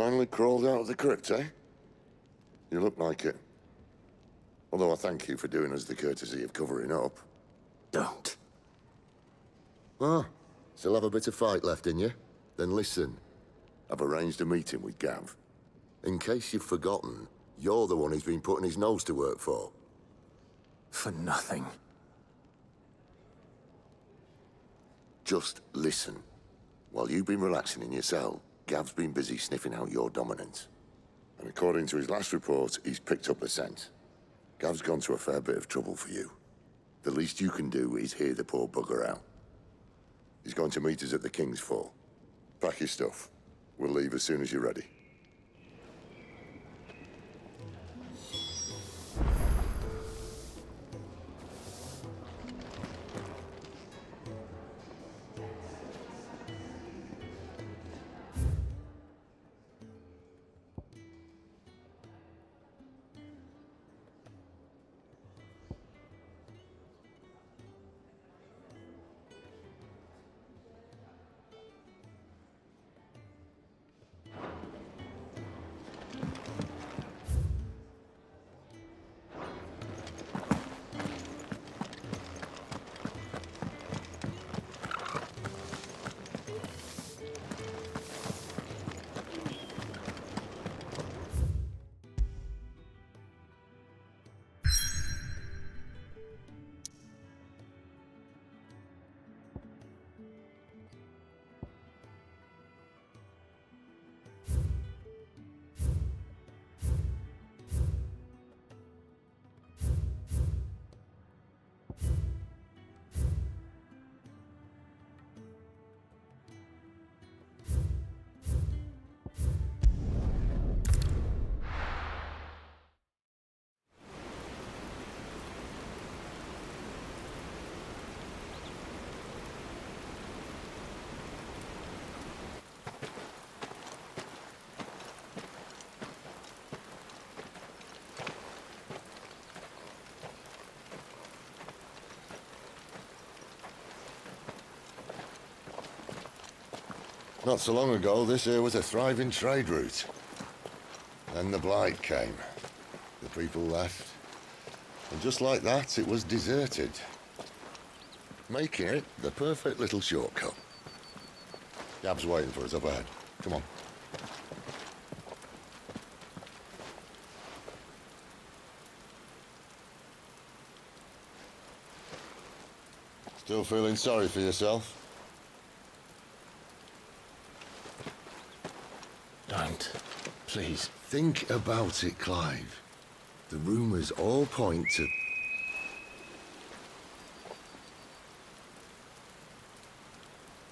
Finally crawled out of the crypt, eh? You look like it. Although I thank you for doing us the courtesy of covering up. Don't. Ah, still have a bit of fight left in you? Then listen. I've arranged a meeting with Gav. In case you've forgotten, you're the one he's been putting his nose to work for. For nothing. Just listen. While you've been relaxing in your cell, Gav's been busy sniffing out your dominance. And according to his last report, he's picked up the scent. Gav's gone to a fair bit of trouble for you. The least you can do is hear the poor bugger out. He's going to meet us at the King's Fall. Pack your stuff. We'll leave as soon as you're ready. Not so long ago, this here was a thriving trade route. Then the Blight came. The people left. And just like that, it was deserted. Making it the perfect little shortcut. Gab's waiting for us up ahead. Come on. Still feeling sorry for yourself? Don't. Please. Think about it, Clive. The rumors all point to...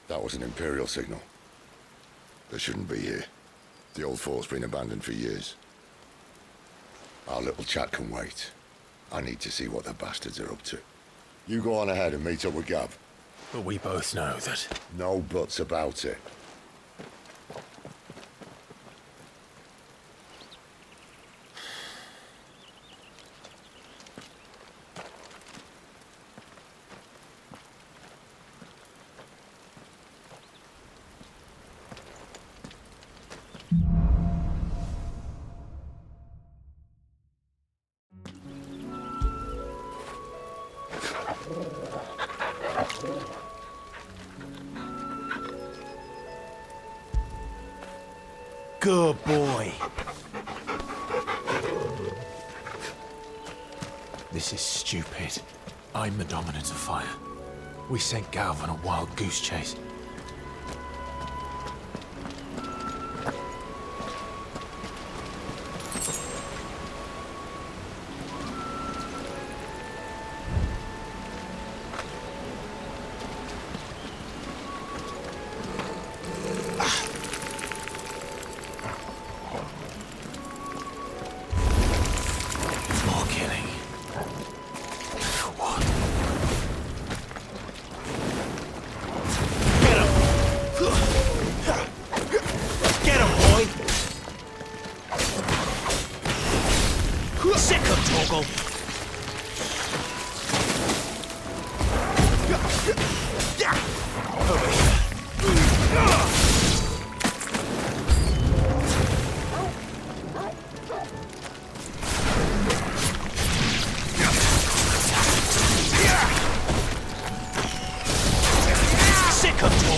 That was an Imperial signal. They shouldn't be here. The old fort's been abandoned for years. Our little chat can wait. I need to see what the bastards are up to. You go on ahead and meet up with Gav. But we both know that... No buts about it. Good boy. This is stupid. I'm the dominant of fire. We sent Gav on a wild goose chase.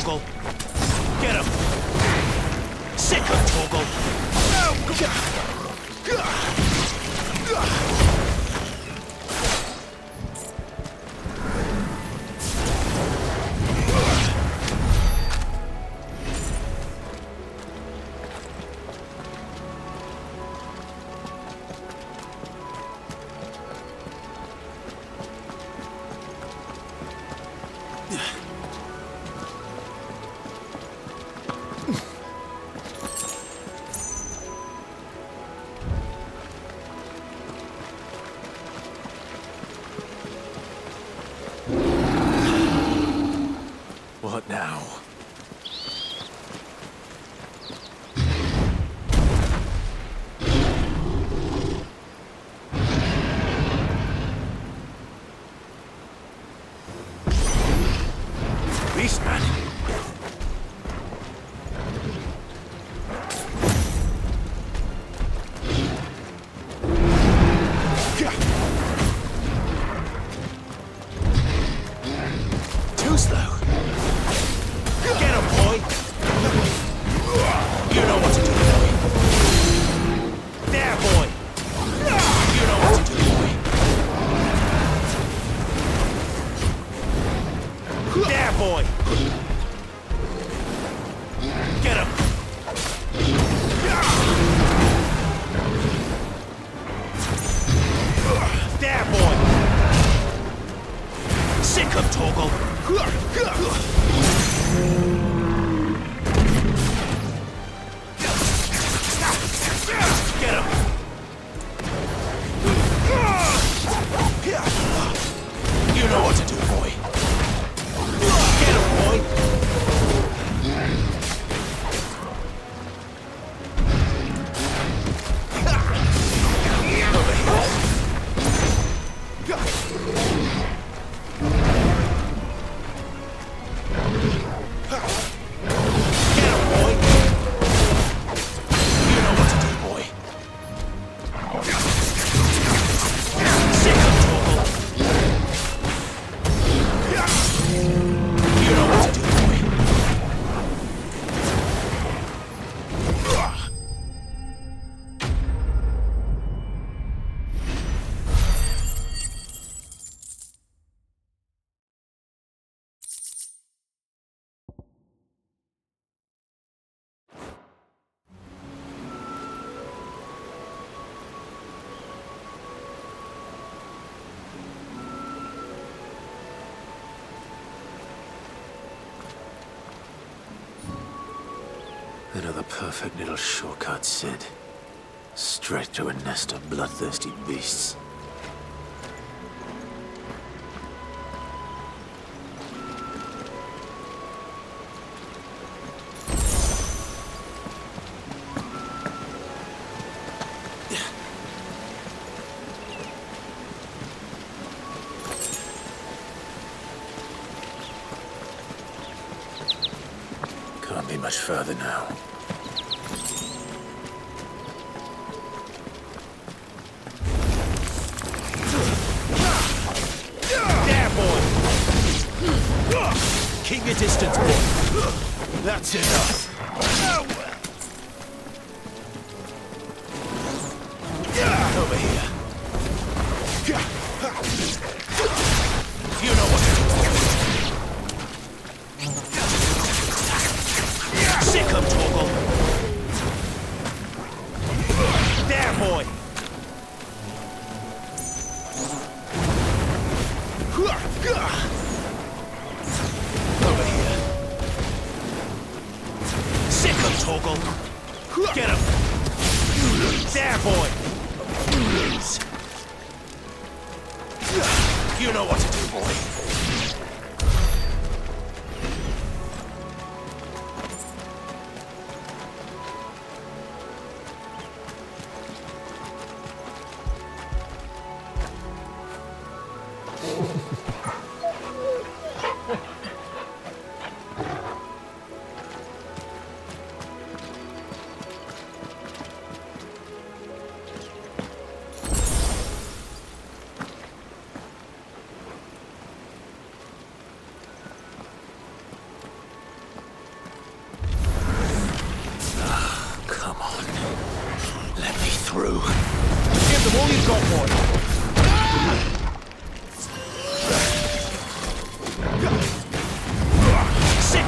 Torgal! Get him! Sick him, Torgal! What now? Beastman! Too slow. Get him, boy! You know what to do, boy. There, boy! You know what to do, boy. There, boy! Get him! There, boy! Sick him, Torgal! Get him! You know what to do, boy. Get him, boy! Over here. Get him, boy! You know what to do, boy. Sick him, Torgal! You know what to do, boy. Another perfect little shortcut, Sid. Straight to a nest of bloodthirsty beasts. Can't be much further now. There, boy! Keep your distance, boy. That's enough. Over here. You know what to do. Sick him, Torgal! There, boy! Over here. Sick him, Torgal! Get him! There, boy! You know what to do, boy.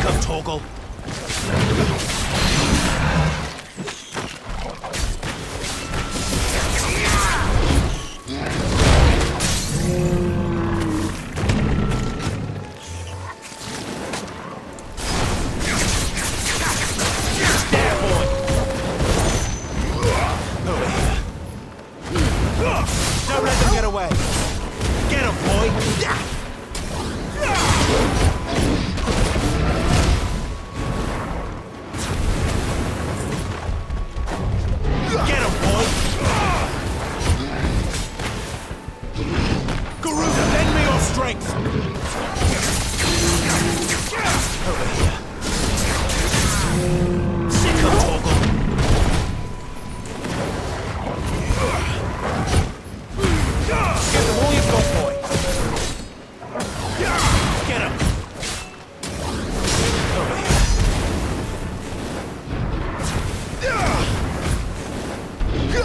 Sick of Torgal.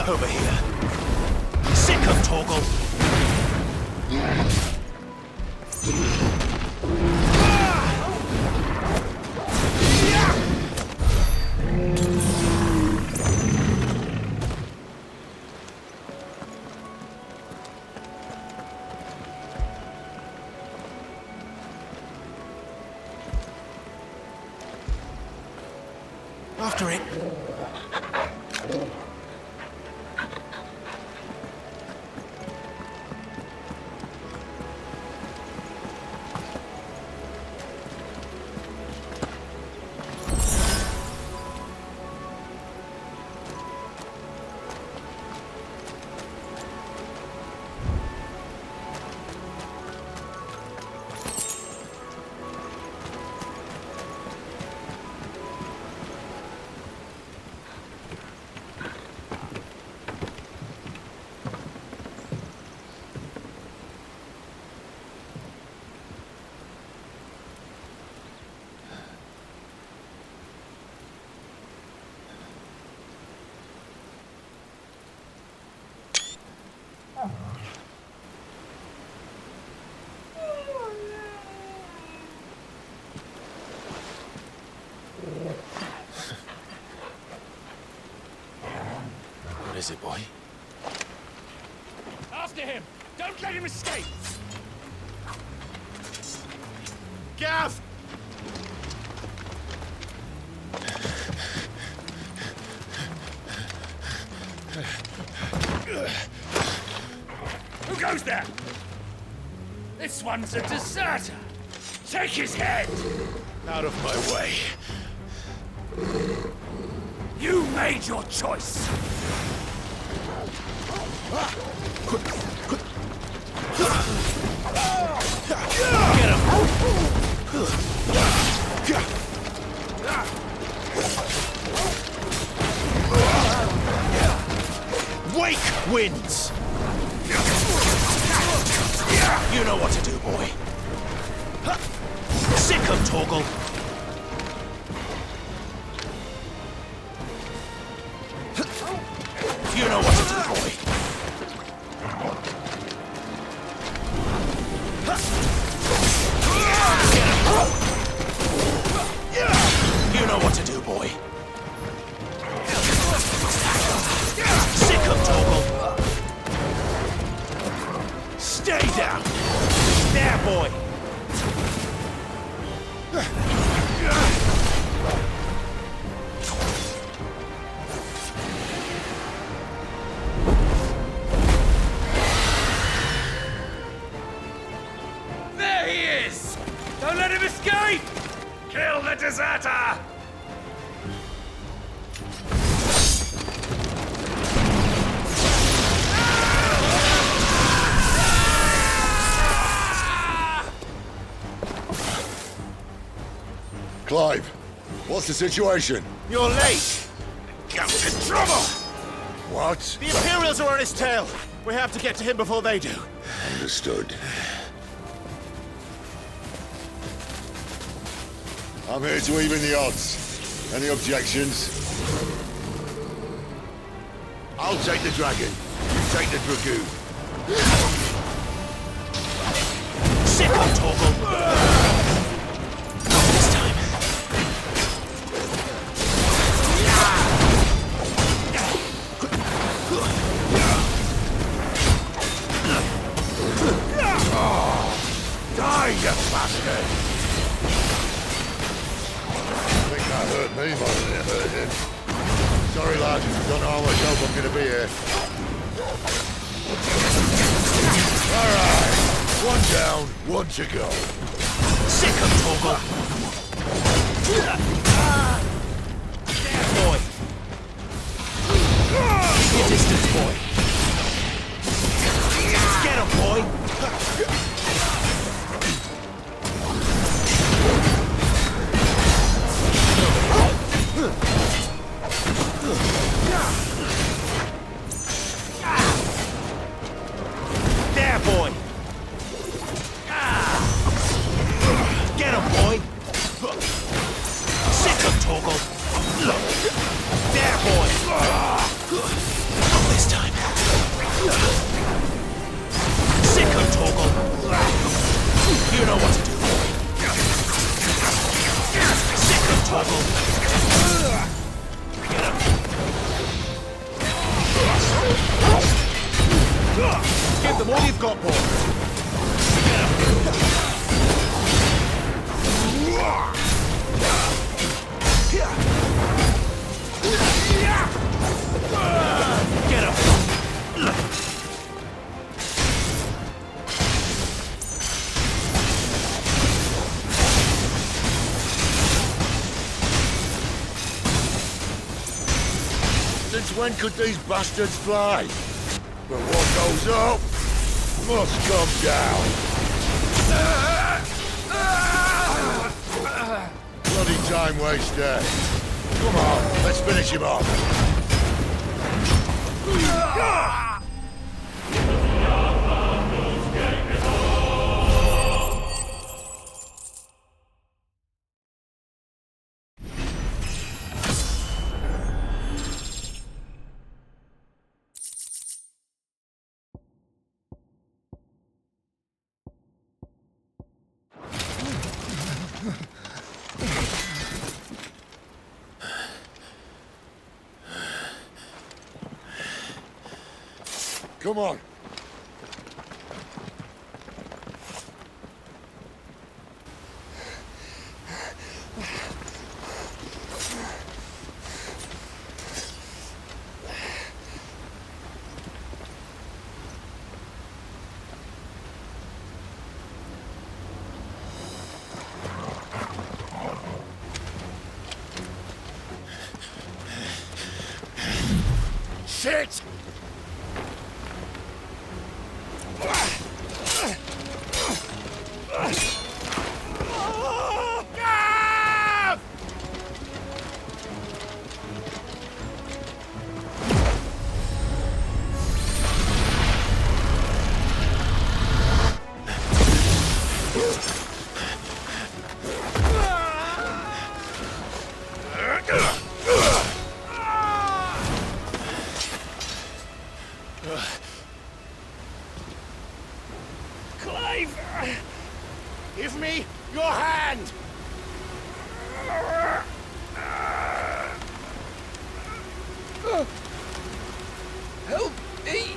Over here. Sick of Torgal. After it. What is it, boy? After him! Don't let him escape! Gav! Who goes there? This one's a deserter! Take his head! Out of my way. You made your choice! Get him! Wake wins! You know what to do, boy. Sick of Torgal. You know what to do, boy. You know what to do, boy. Sick of Torgal. Stay down. There, boy. There he is! Don't let him escape! Kill the deserter! Clive, what's the situation? You're late. Gamp's in trouble! What? The Imperials are on his tail. We have to get to him before they do. Understood. I'm here to even the odds. Any objections? I'll take the dragon. You take the dragoon. Sick of Torgal. Not this time. hurt me more than it hurt him. Sorry, lad. Don't know how much help I'm gonna be here. Alright. One down, one to go. Sick of Toggle! There, boy! Keep your distance, boy! Get him, boy! There, boy! Get him, boy! Sick of Toggle! There, boy! Not this time! Sick of Toggle! You know what to do! Sick of Toggle! Get him! Give them all you've got, boy! Get him! Get him! Since when could these bastards fly? But what goes up must come down. Bloody time waster. Come on, let's finish him off. Come on. Shit! Clive! Give me your hand! Help me!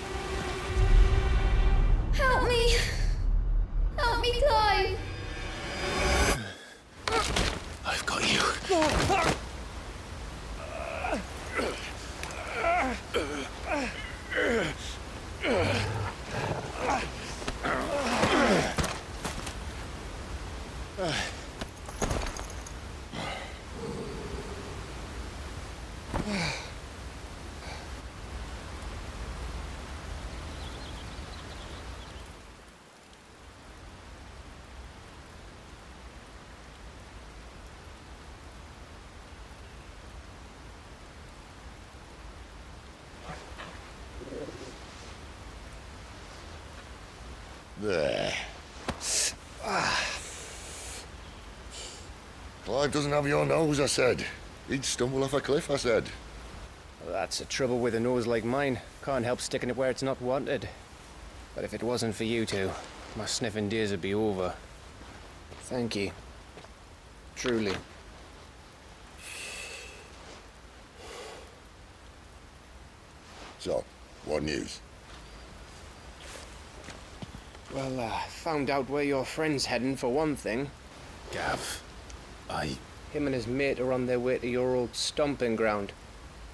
Help me! Help me, Clive! I've got you. There. Clive doesn't have your nose, I said. He'd stumble off a cliff, I said. Well, that's the trouble with a nose like mine. Can't help sticking it where it's not wanted. But if it wasn't for you two, my sniffing days would be over. Thank you. Truly. So, what news? Well, found out where your friend's heading for one thing. Gav, I Him and his mate are on their way to your old stomping ground,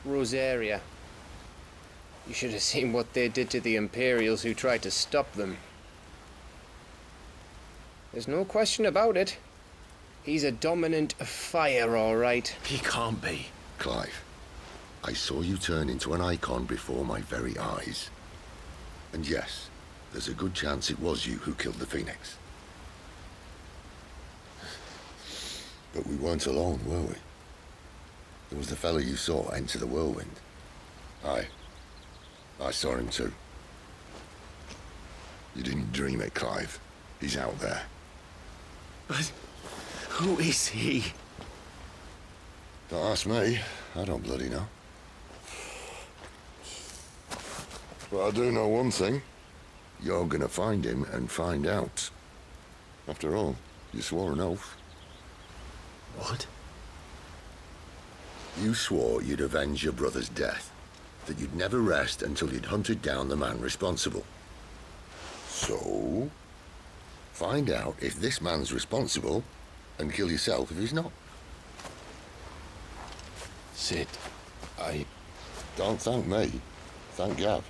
Rosaria. You should have seen what they did to the Imperials who tried to stop them. There's no question about it. He's a dominant of fire, all right. He can't be. Clive, I saw you turn into an Eikon before my very eyes. And yes, there's a good chance it was you who killed the Phoenix. But we weren't alone, were we? There was the fellow you saw enter the whirlwind. I saw him too. You didn't dream it, Clive. He's out there. But who is he? Don't ask me. I don't bloody know. But I do know one thing. You're gonna find him and find out. After all, you swore an oath. What? You swore you'd avenge your brother's death. That you'd never rest until you'd hunted down the man responsible. So, find out if this man's responsible, and kill yourself if he's not. Sid, I... Don't thank me. Thank Gav.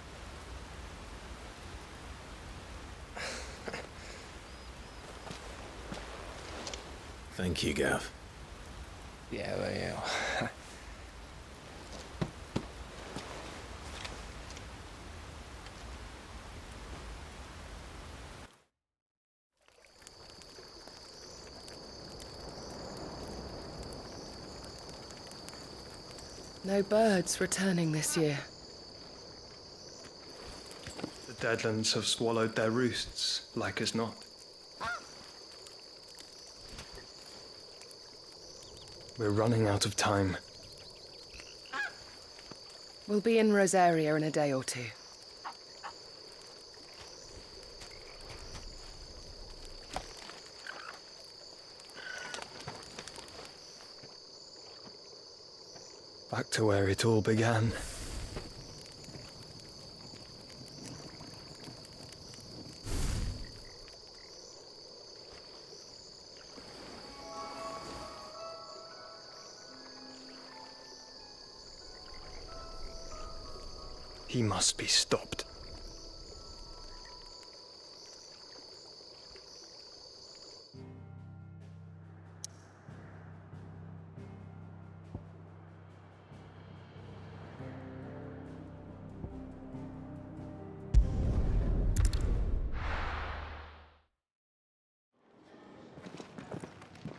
Thank you, Gav. Yeah, well, yeah. No birds returning this year. The Deadlands have swallowed their roosts, like as not. We're running out of time. We'll be in Rosaria in a day or two. Back to where it all began. He must be stopped.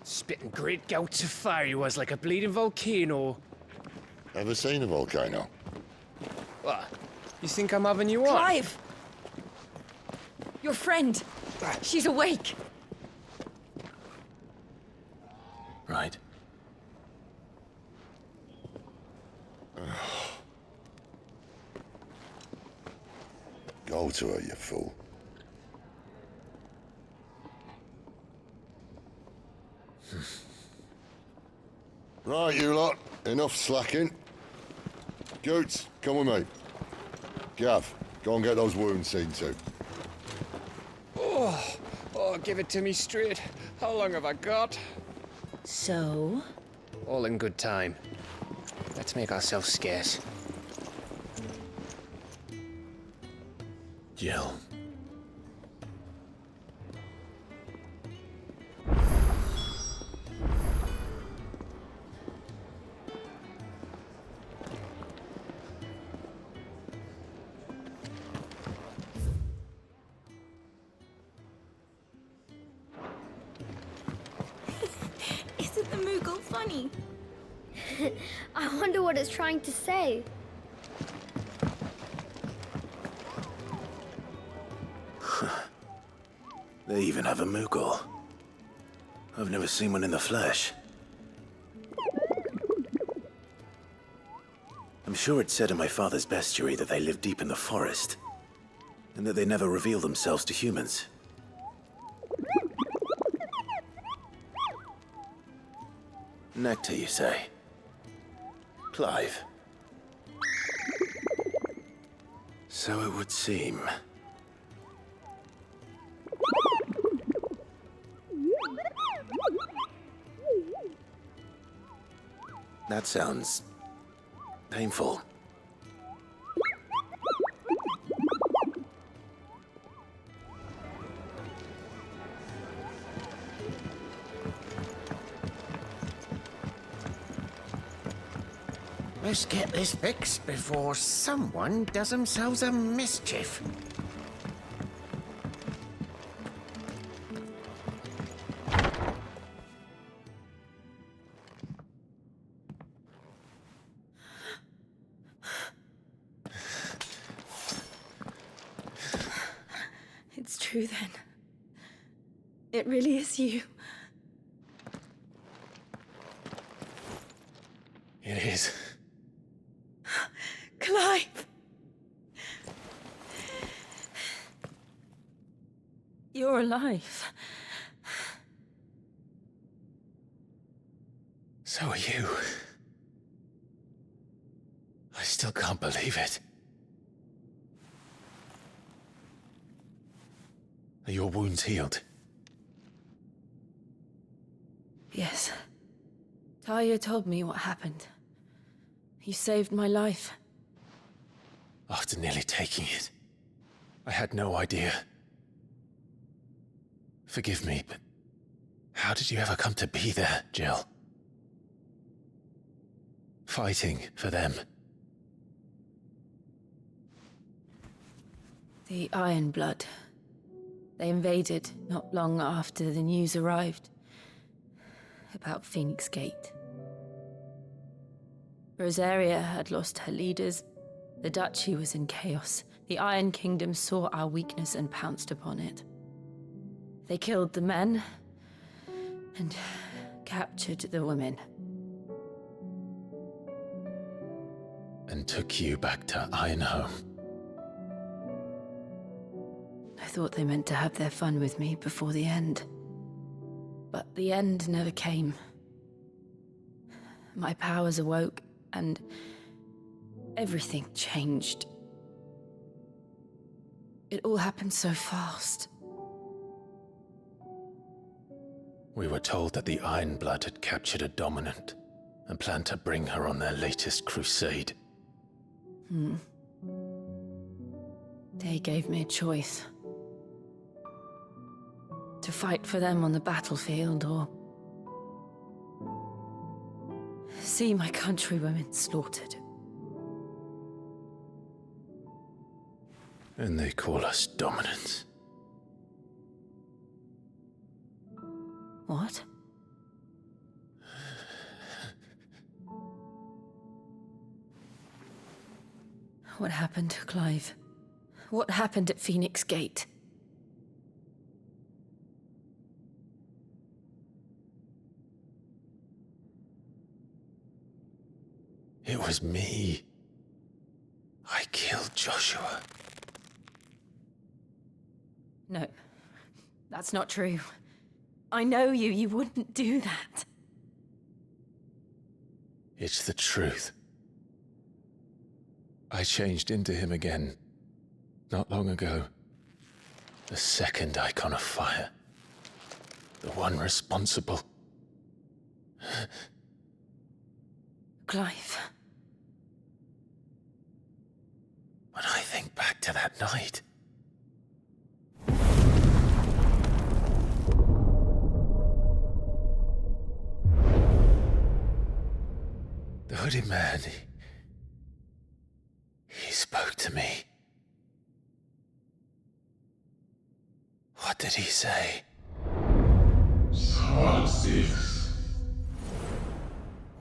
Spitting great gouts of fire he was, like a bleeding volcano. Ever seen a volcano? What? You think I'm having you on? Clive! Your friend! She's awake! Right. Go to her, you fool. Right, you lot. Enough slacking. Goots, come with me. Gav, go and get those wounds seen to. Oh, give it to me straight. How long have I got? So? All in good time. Let's make ourselves scarce. Jill. Isn't the Moogle funny? I wonder what it's trying to say. They even have a Moogle. I've never seen one in the flesh. I'm sure it said in my father's bestiary that they live deep in the forest, and that they never reveal themselves to humans. Nectar, you say? Clive. So it would seem. That sounds painful. Let's get this fixed before someone does themselves a mischief. It's true then. It really is you. It is. Clive! You're alive. So are you. I still can't believe it. Are your wounds healed? Yes. Talia told me what happened. You saved my life. After nearly taking it, I had no idea. Forgive me, but how did you ever come to be there, Jill? Fighting for them. The Iron Blood. They invaded not long after the news arrived about Phoenix Gate. Rosaria had lost her leaders. The Duchy was in chaos. The Iron Kingdom saw our weakness and pounced upon it. They killed the men and captured the women. And took you back to Ironhome. I thought they meant to have their fun with me before the end. But the end never came. My powers awoke, and everything changed. It all happened so fast. We were told that the Iron Blood had captured a dominant and planned to bring her on their latest crusade. They gave me a choice. To fight for them on the battlefield, or see my countrywomen slaughtered. And they call us dominants. What? What happened, Clive? What happened at Phoenix Gate? It was me. I killed Joshua. No, that's not true. I know you. You wouldn't do that. It's the truth. I changed into him again, not long ago. The second Eikon of Fire. The one responsible. Clive. When I think back to that night... The hooded man, he spoke to me. What did he say?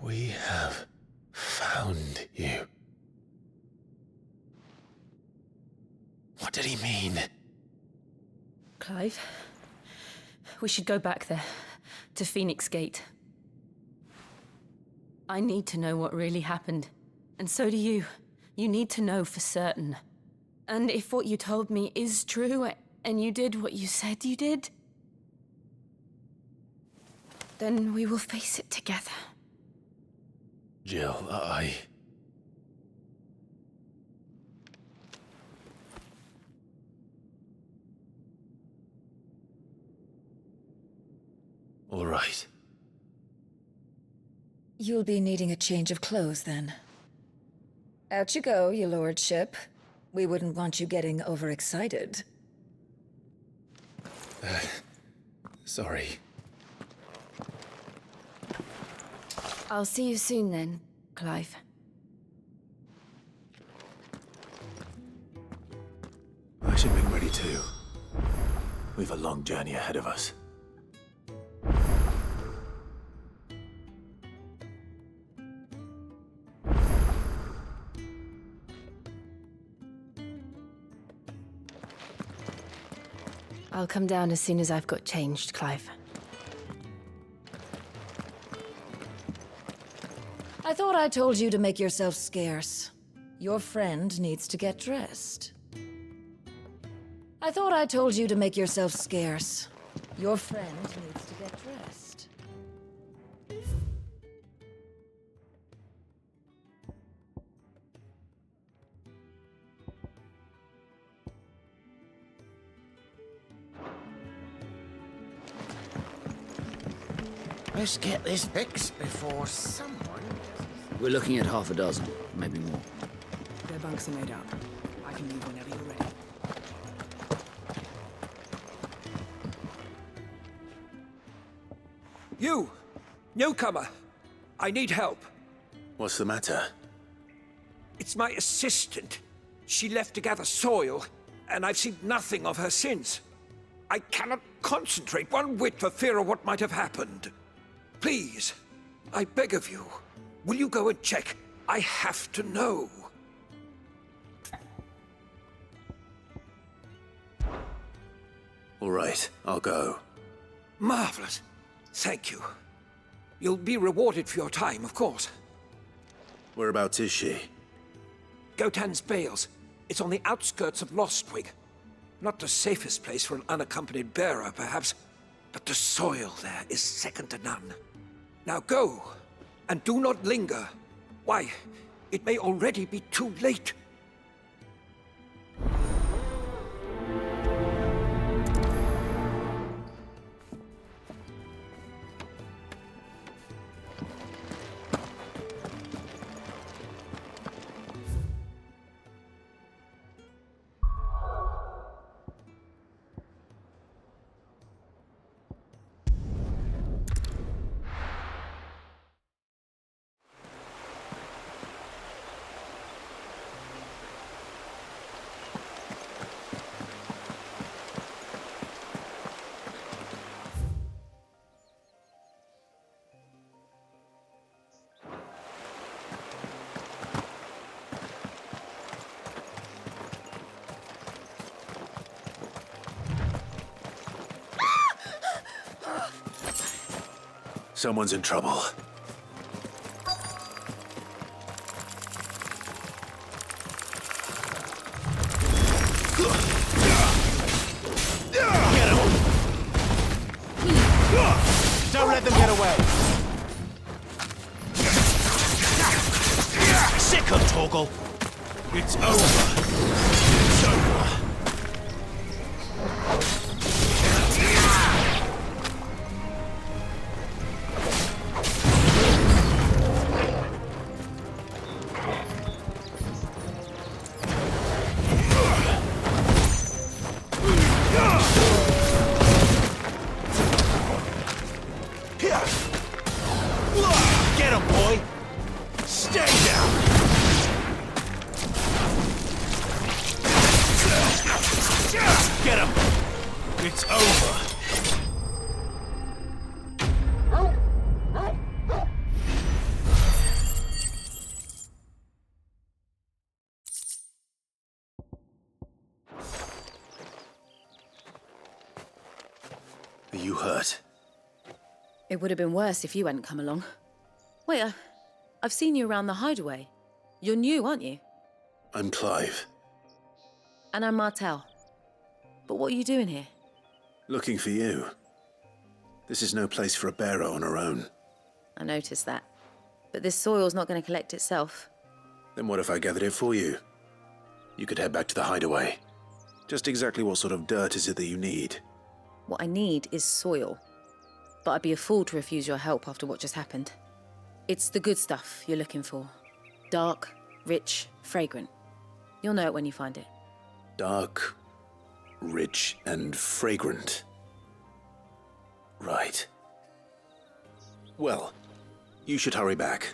We have found you. What did he mean? Clive, we should go back there, to Phoenix Gate. I need to know what really happened, and so do you. You need to know for certain. And if what you told me is true, and you did what you said you did, then we will face it together. Jill, all right. You'll be needing a change of clothes then. Out you go, your lordship. We wouldn't want you getting overexcited. Sorry. I'll see you soon then, Clive. I should be ready too. We've a long journey ahead of us. I'll come down as soon as I've got changed, Clive. I thought I told you to make yourself scarce. Your friend needs to get dressed. I thought I told you to make yourself scarce. Your friend needs to get dressed. Let's get this fixed before someone... We're looking at half a dozen, maybe more. Their bunks are made up. I can leave whenever you're ready. You! Newcomer! I need help. What's the matter? It's my assistant. She left to gather soil, and I've seen nothing of her since. I cannot concentrate one whit for fear of what might have happened. Please, I beg of you, will you go and check? I have to know. All right, I'll go. Marvelous. Thank you. You'll be rewarded for your time, of course. Whereabouts is she? Gotan's Bales. It's on the outskirts of Lostwig. Not the safest place for an unaccompanied bearer, perhaps, but the soil there is second to none. Now go, and do not linger. Why, it may already be too late. Someone's in trouble. Get him! Don't let them get away! Sick of Torgal! It's over! It's over! Get him, boy! Stay down! Get him! It's over! Are you hurt? It would have been worse if you hadn't come along. Wait, I've seen you around the hideaway. You're new, aren't you? I'm Clive. And I'm Martel. But what are you doing here? Looking for you. This is no place for a bearer on her own. I noticed that. But this soil's not going to collect itself. Then what if I gathered it for you? You could head back to the hideaway. Just exactly what sort of dirt is it that you need? What I need is soil. But I'd be a fool to refuse your help after what just happened. It's the good stuff you're looking for. Dark, rich, fragrant. You'll know it when you find it. Dark, rich, and fragrant. Right. Well, you should hurry back.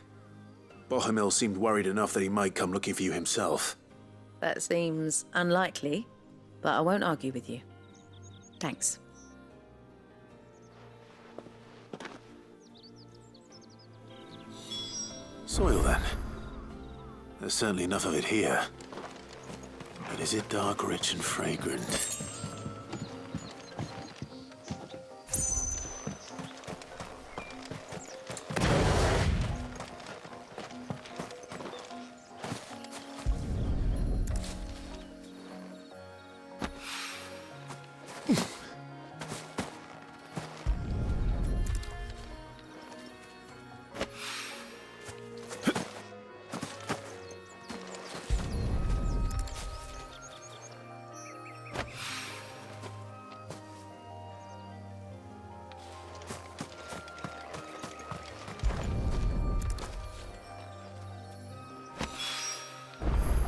Bohemil seemed worried enough that he might come looking for you himself. That seems unlikely, but I won't argue with you. Thanks. Soil, then. There's certainly enough of it here. But is it dark, rich, and fragrant?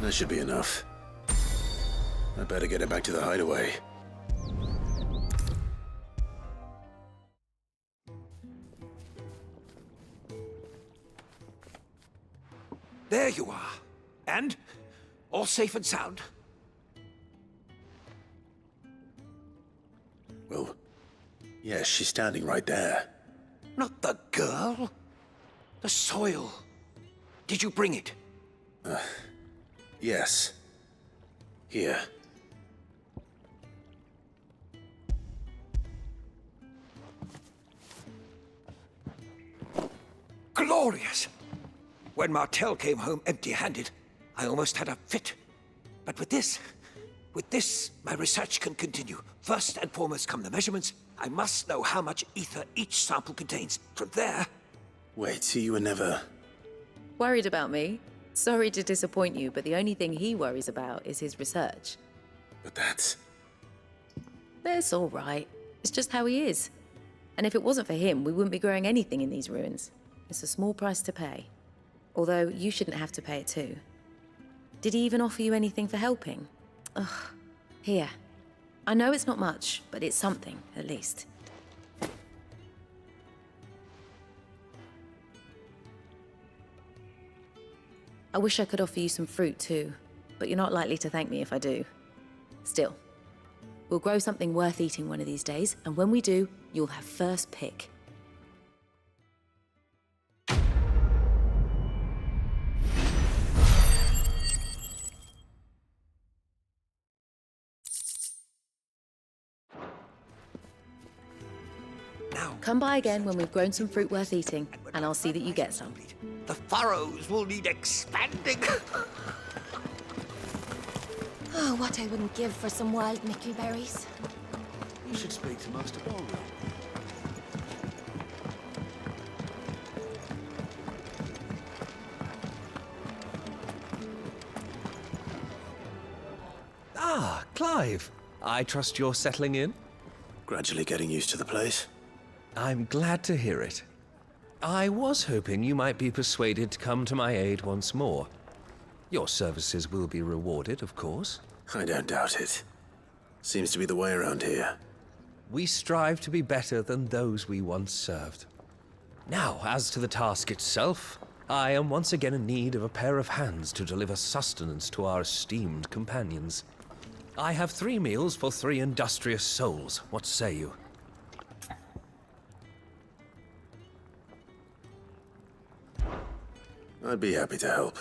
That should be enough. I better get it back to the hideaway. There you are. And? All safe and sound? Well, yes, she's standing right there. Not the girl. The soil. Did you bring it? Yes. Here. Glorious! When Martel came home empty-handed, I almost had a fit. But with this, my research can continue. First and foremost come the measurements. I must know how much ether each sample contains. From there... Wait, so you were never... Worried about me? Sorry to disappoint you, but the only thing he worries about is his research. But that's... That's all right. It's just how he is. And if it wasn't for him, we wouldn't be growing anything in these ruins. It's a small price to pay. Although, you shouldn't have to pay it too. Did he even offer you anything for helping? Ugh. Here. I know it's not much, but it's something, at least. I wish I could offer you some fruit too, but you're not likely to thank me if I do. Still, we'll grow something worth eating one of these days, and when we do, you'll have first pick. Come by again when we've grown some fruit worth eating, and I'll see that you get some. The furrows will need expanding. Oh, what I wouldn't give for some wild mickleberries. You should speak to Master Bolger. Ah, Clive. I trust you're settling in? Gradually getting used to the place. I'm glad to hear it. I was hoping you might be persuaded to come to my aid once more. Your services will be rewarded, of course. I don't doubt it. Seems to be the way around here. We strive to be better than those we once served. Now, as to the task itself, I am once again in need of a pair of hands to deliver sustenance to our esteemed companions. I have 3 meals for 3 industrious souls. What say you? I'd be happy to help.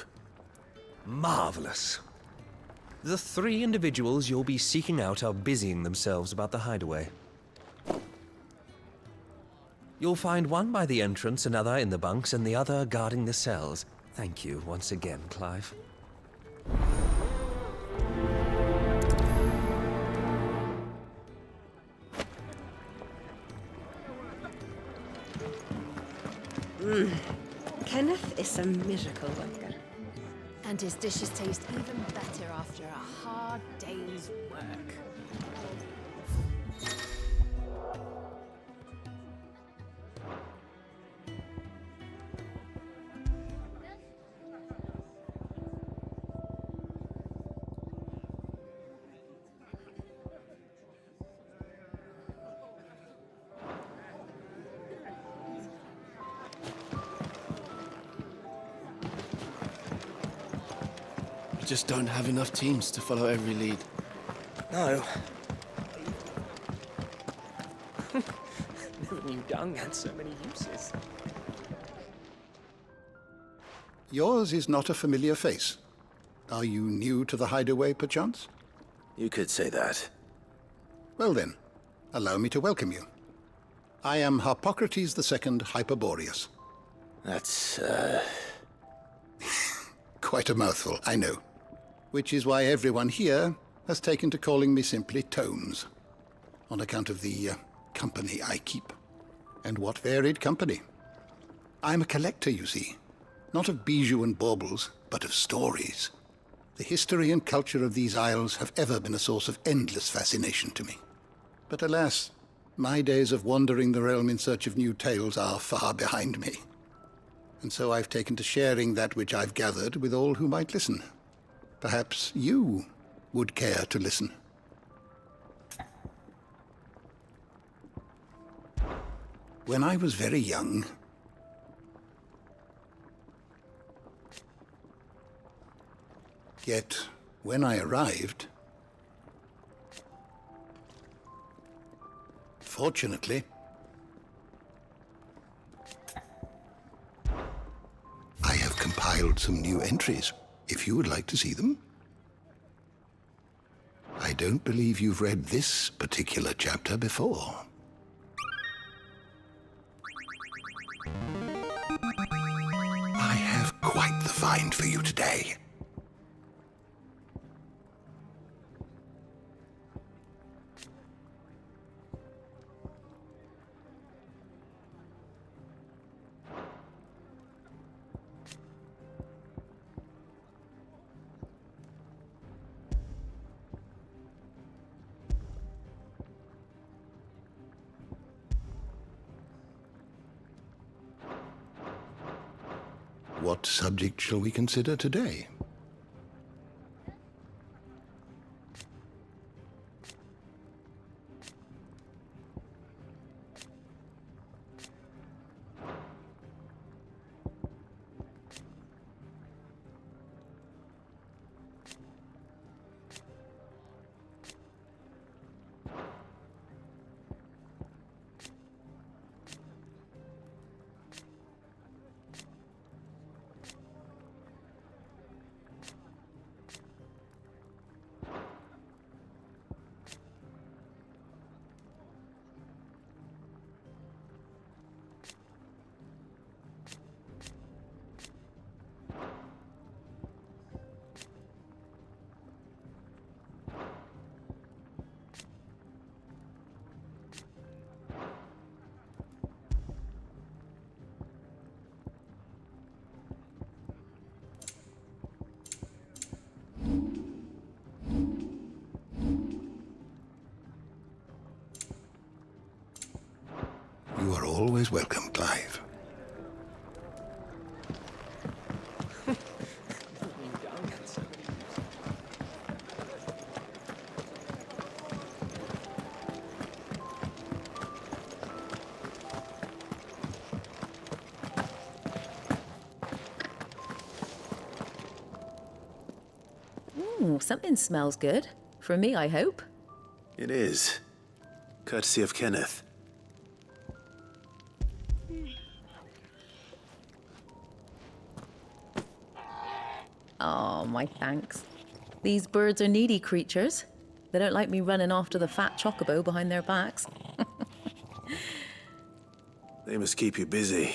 Marvelous. The 3 individuals you'll be seeking out are busying themselves about the hideaway. You'll find one by the entrance, another in the bunks, and the other guarding the cells. Thank you once again, Clive. Kenneth is a miracle worker. And his dishes taste even better after a hard day's work. just don't have enough teams to follow every lead. No. Never knew dung had so many uses. Yours is not a familiar face. Are you new to the hideaway, perchance? You could say that. Well then, allow me to welcome you. I am Harpocrates II Hyperboreus. That's, Quite a mouthful, I know. Which is why everyone here has taken to calling me simply Tomes, on account of the company I keep. And what varied company. I'm a collector, you see. Not of bijou and baubles, but of stories. The history and culture of these isles have ever been a source of endless fascination to me. But alas, my days of wandering the realm in search of new tales are far behind me. And so I've taken to sharing that which I've gathered with all who might listen. Perhaps you would care to listen. When I was very young, yet when I arrived, fortunately, I have compiled some new entries, if you would like to see them. I don't believe you've read this particular chapter before. I have quite the find for you today. What subject shall we consider today? You are always welcome, Clive. Ooh, something smells good. For me, I hope. It is. Courtesy of Kenneth. Oh, my thanks. These birds are needy creatures. They don't like me running after the fat chocobo behind their backs. They must keep you busy.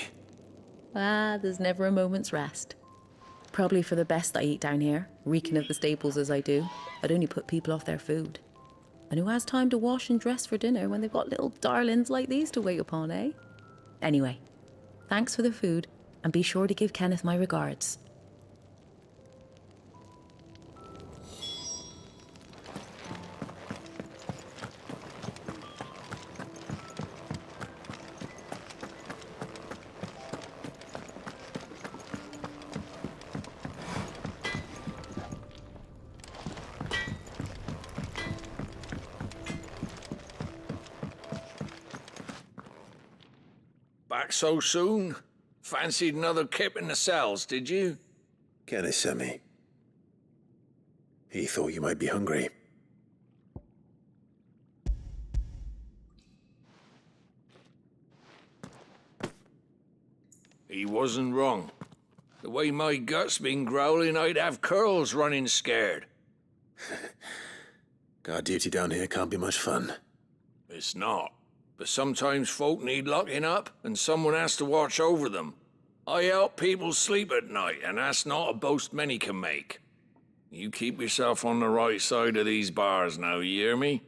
Ah, there's never a moment's rest. Probably for the best I eat down here, reeking of the stables as I do. I'd only put people off their food. And who has time to wash and dress for dinner when they've got little darlings like these to wait upon, eh? Anyway, thanks for the food, and be sure to give Kenneth my regards. Back so soon? Fancied another kip in the cells, did you? Kenneth sent me. He thought you might be hungry. He wasn't wrong. The way my gut's been growling, I'd have curls running scared. Guard duty down here can't be much fun. It's not. But sometimes folk need locking up, and someone has to watch over them. I help people sleep at night, and that's not a boast many can make. You keep yourself on the right side of these bars now, you hear me?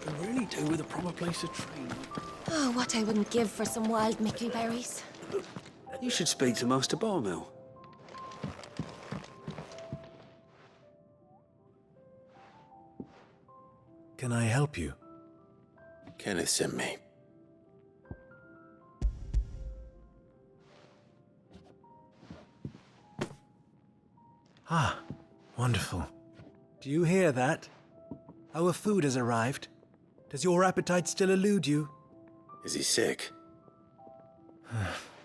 Could really do with a proper place to train. Oh, what I wouldn't give for some wild mickleberries. You should speak to Master Barmill. Can I help you? Kenneth sent me. Ah, wonderful. Do you hear that? Our food has arrived. Does your appetite still elude you? Is he sick?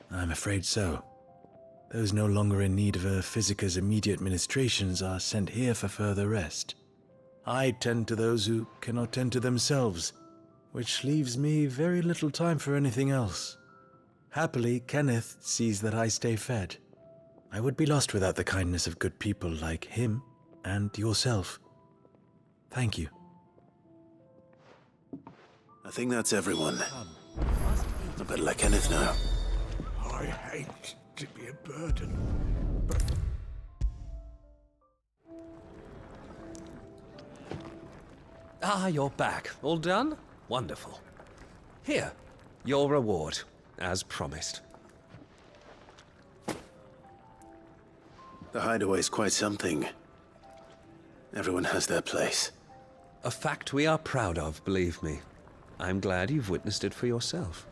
I'm afraid so. Those no longer in need of a Physica's immediate ministrations are sent here for further rest. I tend to those who cannot tend to themselves, which leaves me very little time for anything else. Happily, Kenneth sees that I stay fed. I would be lost without the kindness of good people like him and yourself. Thank you. I think that's everyone. I better let Kenneth know. I hate to be a burden. Ah, you're back. All done? Wonderful. Here, your reward, as promised. The hideaway's quite something. Everyone has their place. A fact we are proud of, believe me. I'm glad you've witnessed it for yourself.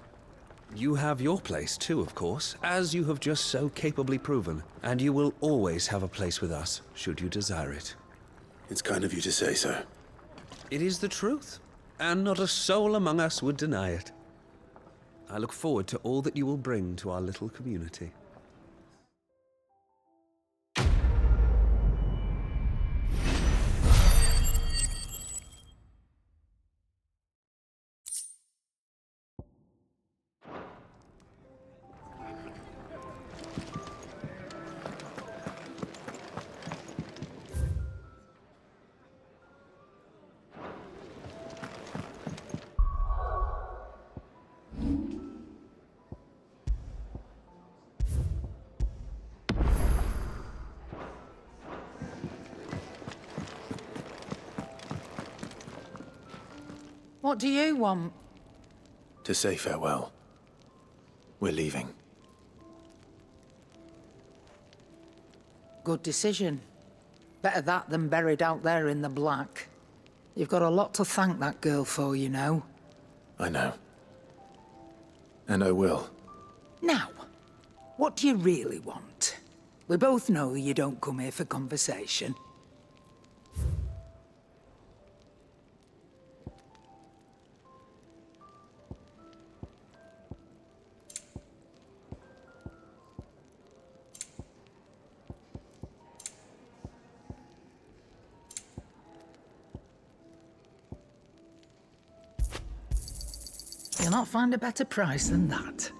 You have your place too, of course, as you have just so capably proven, and you will always have a place with us, should you desire it. It's kind of you to say so. It is the truth, and not a soul among us would deny it. I look forward to all that you will bring to our little community. What do you want? To say farewell. We're leaving. Good decision. Better that than buried out there in the black. You've got a lot to thank that girl for, you know. I know. And I will. Now, what do you really want? We both know you don't come here for conversation. You'll not find a better price than that.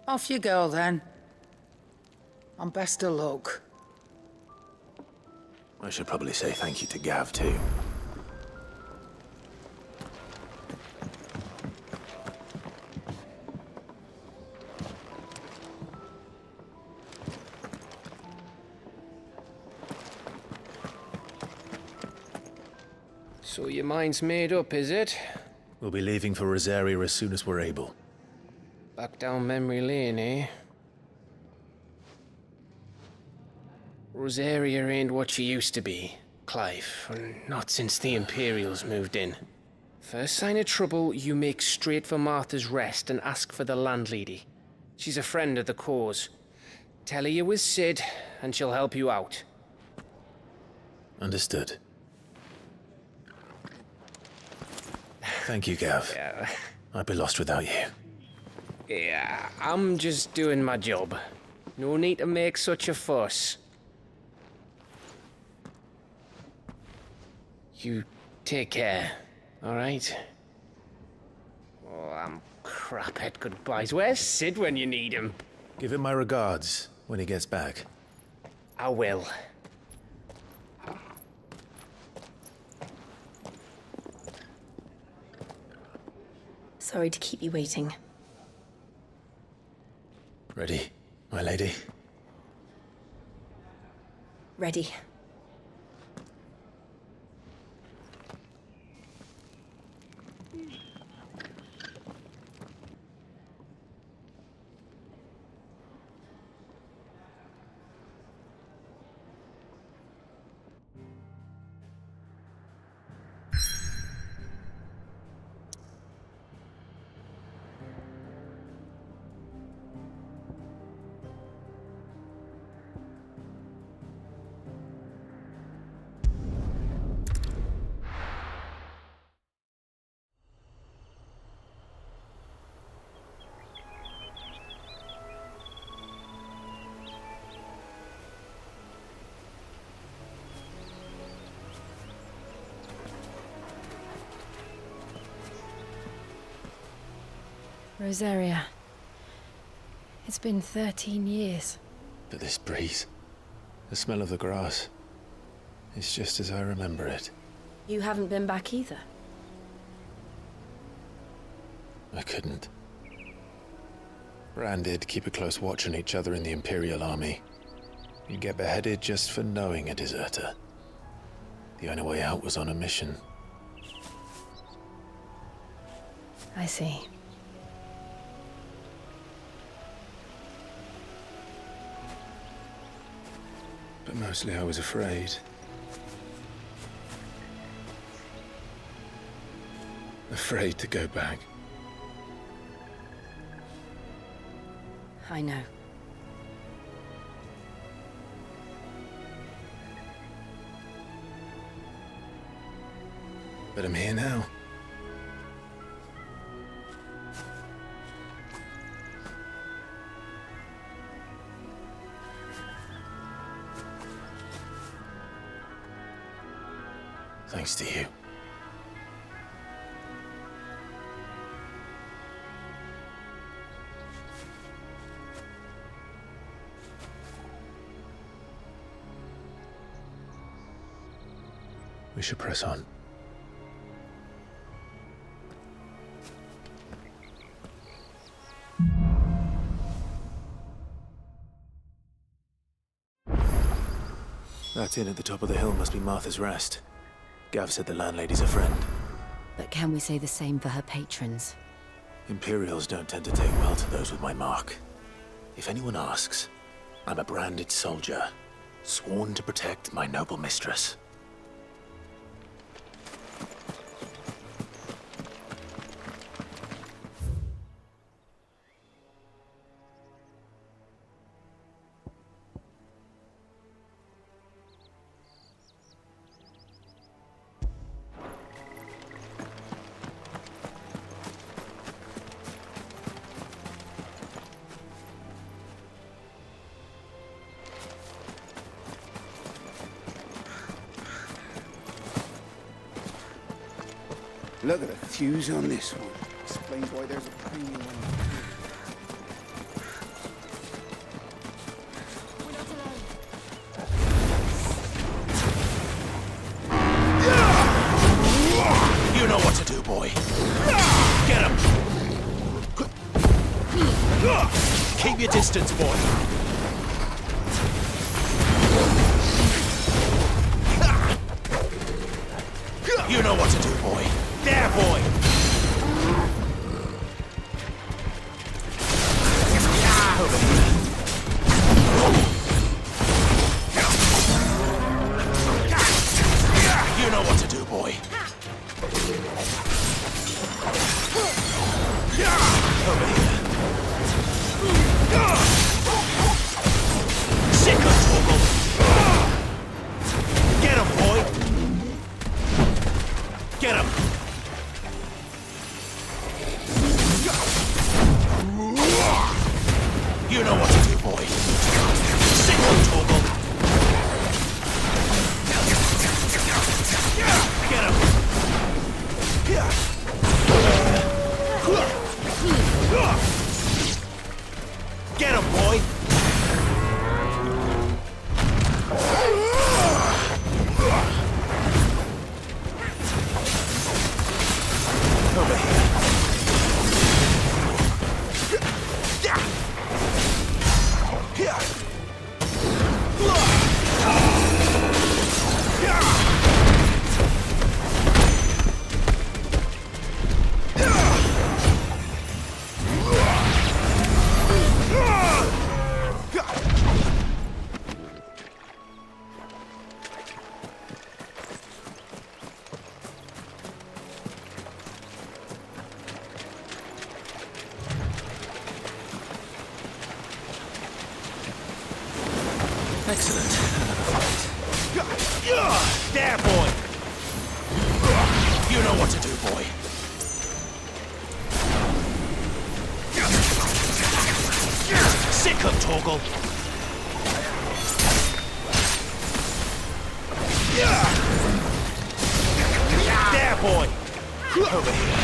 Off you go, then. And best of luck. I should probably say thank you to Gav, too. So your mind's made up, is it? We'll be leaving for Rosaria as soon as we're able. Back down memory lane, eh? Rosaria ain't what she used to be, Clive. Not since the Imperials moved in. First sign of trouble, you make straight for Martha's Rest and ask for the landlady. She's a friend of the cause. Tell her you're with Sid, and she'll help you out. Understood. Thank you, Gav. Yeah. I'd be lost without you. Yeah, I'm just doing my job. No need to make such a fuss. You take care, alright? Oh, I'm crap at goodbyes. Where's Sid when you need him? Give him my regards when he gets back. I will. Sorry to keep you waiting. Ready, my lady? Ready. Rosaria. It's been 13 years. But this breeze, the smell of the grass, it's just as I remember it. You haven't been back either. I couldn't. Branded, keep a close watch on each other in the Imperial Army. You'd get beheaded just for knowing a deserter. The only way out was on a mission. I see. But mostly I was afraid. Afraid to go back. I know. But I'm here now. Thanks to you. We should press on. That inn at the top of the hill must be Martha's Rest. Gav said the landlady's a friend. But can we say the same for her patrons? Imperials don't tend to take well to those with my mark. If anyone asks, I'm a branded soldier, sworn to protect my noble mistress. Look at the fuse on this one. Explains why there's a premium on it. You know what to do, boy. Get him! Keep your distance, boy. You know what to do, boy. There, boy! Over here. You know what to do, boy. Over here. Get him, boy! Over here. Excellent. Another fight. There, boy! You know what to do, boy. Sick of Torgal. There, boy! Over here.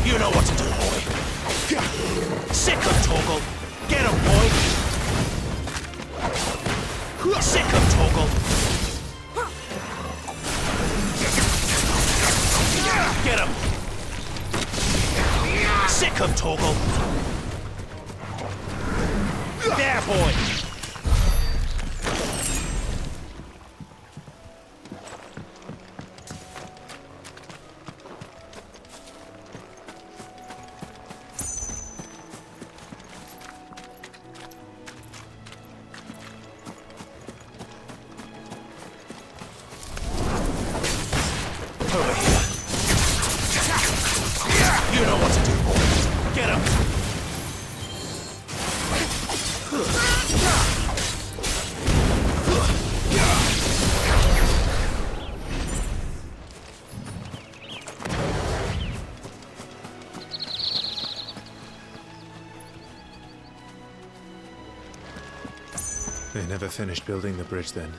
You know what to do, boy. Sick of Torgal. Get him, boy. Sick of Torgal. Get him. Sick of Torgal. There, boy. Over here. You know what to do, boy. Get him. They never finished building the bridge then.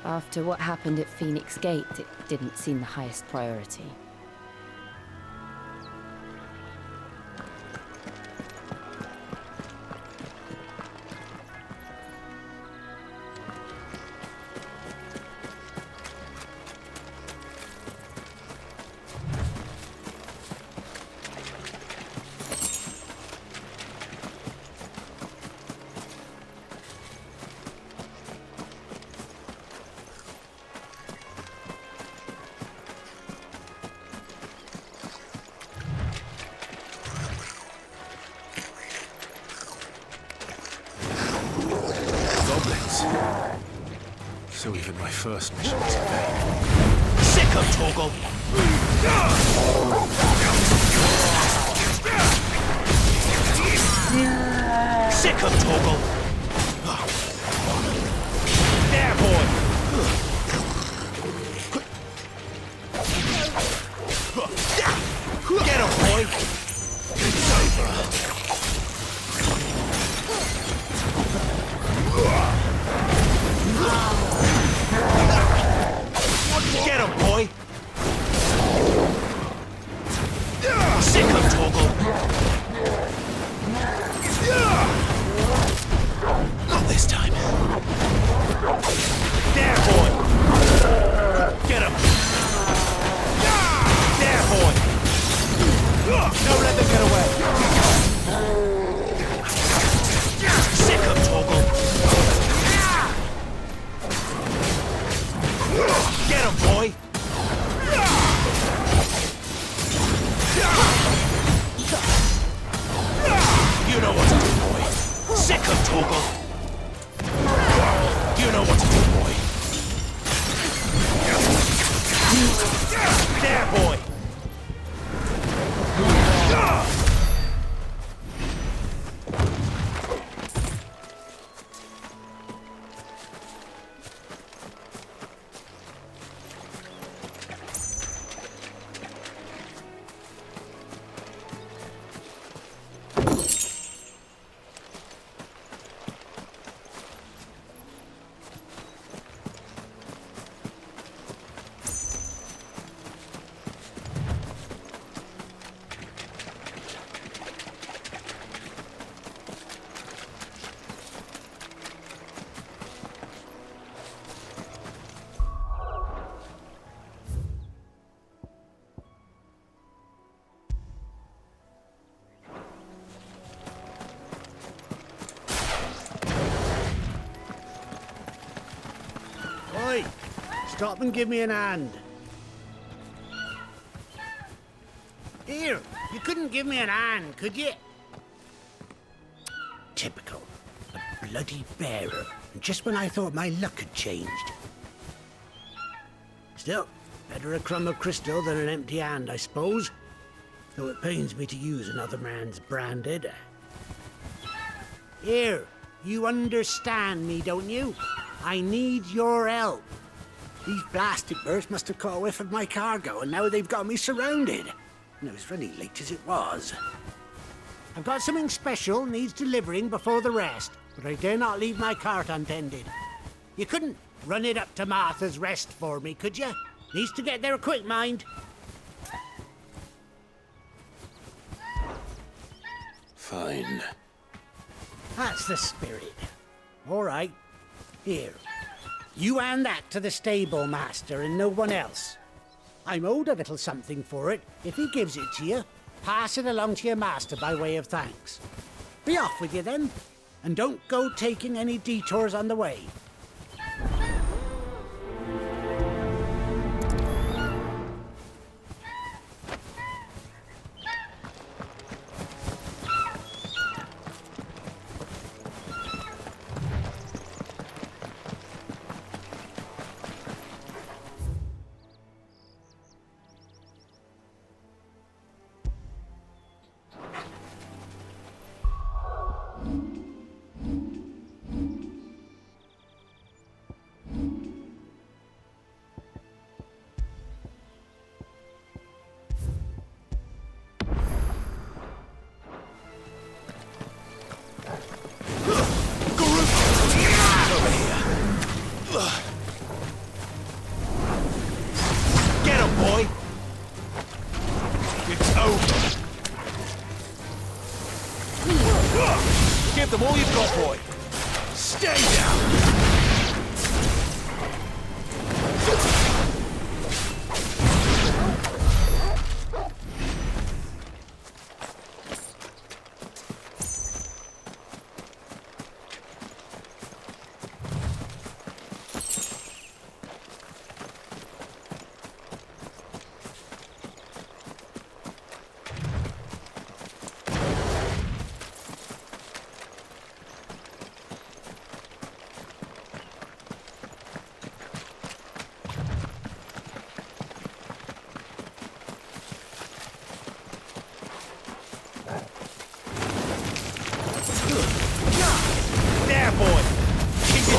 After what happened at Phoenix Gate, it didn't seem the highest priority. So even my first mission was in vain. Sick of Torgal! Sick of Torgal! There, boy! Get him, boy! It's over! Get him, boy! Sick of Torgal! Oi! Stop and give me an hand. Here, you couldn't give me an hand, could you? Typical. A bloody bearer. And just when I thought my luck had changed. Still, better a crumb of crystal than an empty hand, I suppose. Though it pains me to use another man's branded. Here, you understand me, don't you? I need your help. These blasted birds must have caught a whiff of my cargo, and now they've got me surrounded. And it was really late as it was. I've got something special needs delivering before the rest, but I dare not leave my cart untended. You couldn't run it up to Martha's Rest for me, could you? Needs to get there quick, mind. Fine. That's the spirit. All right. Here. You hand that to the stable master and no one else. I'm owed a little something for it. If he gives it to you, pass it along to your master by way of thanks. Be off with you then, and don't go taking any detours on the way. Give them all you've got, boy. Stay down!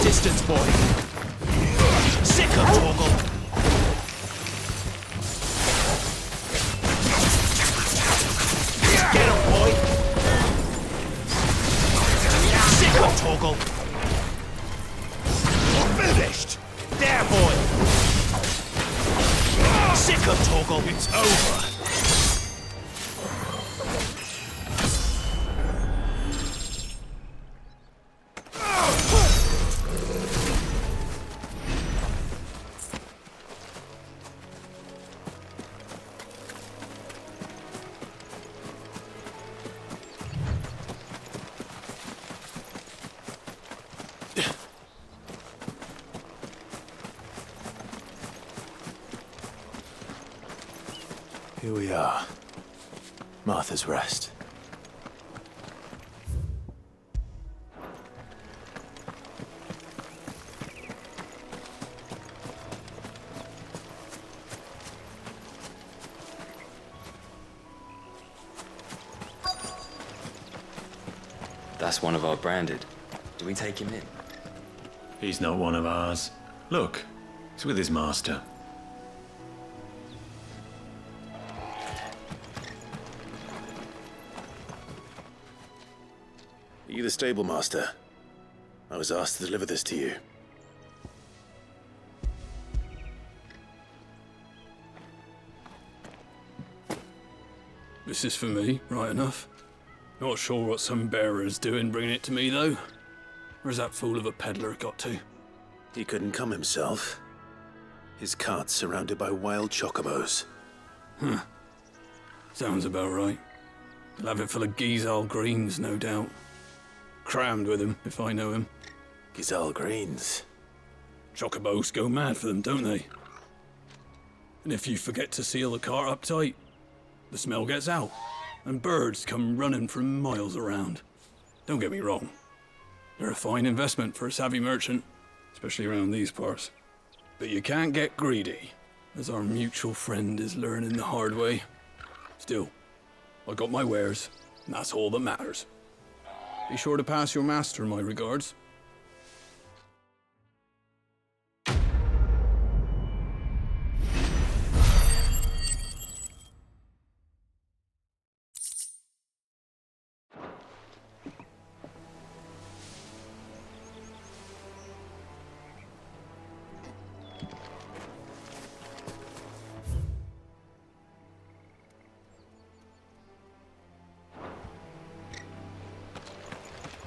Distance, boy. Sick of Torgal. Get him, boy. Sick of Torgal. Finished. There, boy. Sick of Torgal. It's over. Here we are. Martha's Rest. That's one of our branded. Do we take him in? He's not one of ours. Look, he's with his master. Are you the stable master? I was asked to deliver this to you. This is for me, right enough. Not sure what some bearer's doing bringing it to me, though. Where's that fool of a peddler got to? He couldn't come himself. His cart's surrounded by wild chocobos. Huh. Sounds about right. He'll have it full of Gizal greens, no doubt. Crammed with him, if I know him. Gizal greens? Chocobos go mad for them, don't they? And if you forget to seal the cart up tight, the smell gets out, and birds come running from miles around. Don't get me wrong. They're a fine investment for a savvy merchant, especially around these parts. But you can't get greedy, as our mutual friend is learning the hard way. Still, I got my wares, and that's all that matters. Be sure to pass your master my regards.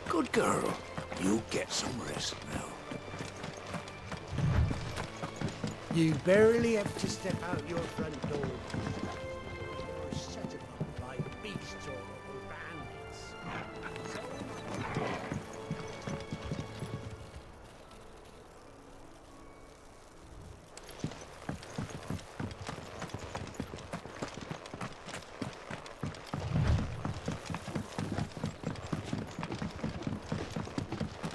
Good girl. You get some rest now. You barely have to step out your front door. You're set upon by beasts or bandits.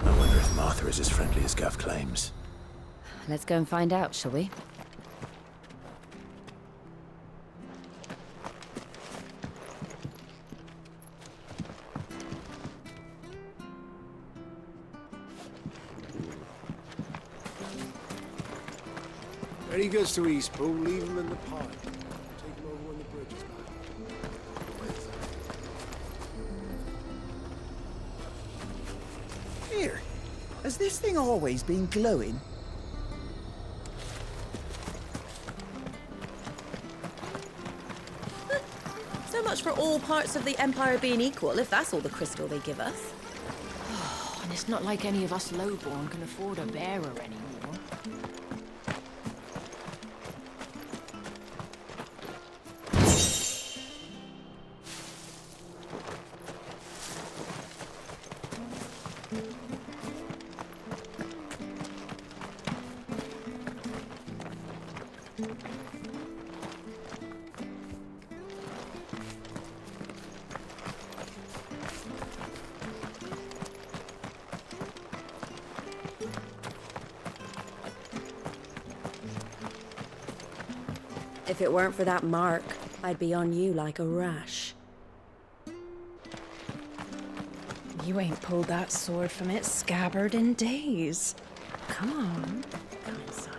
I wonder if Martha is as friendly as Gav claims. Let's go and find out, shall we? When he goes to Eastpool, leave him in the pod. Take him over when the bridge is back. Here, has this thing always been glowing? So much for all parts of the Empire being equal, if that's all the crystal they give us. Oh, and it's not like any of us lowborn can afford a bearer anymore. If it weren't for that mark, I'd be on you like a rash. You ain't pulled that sword from its scabbard in days. Come on. Come inside.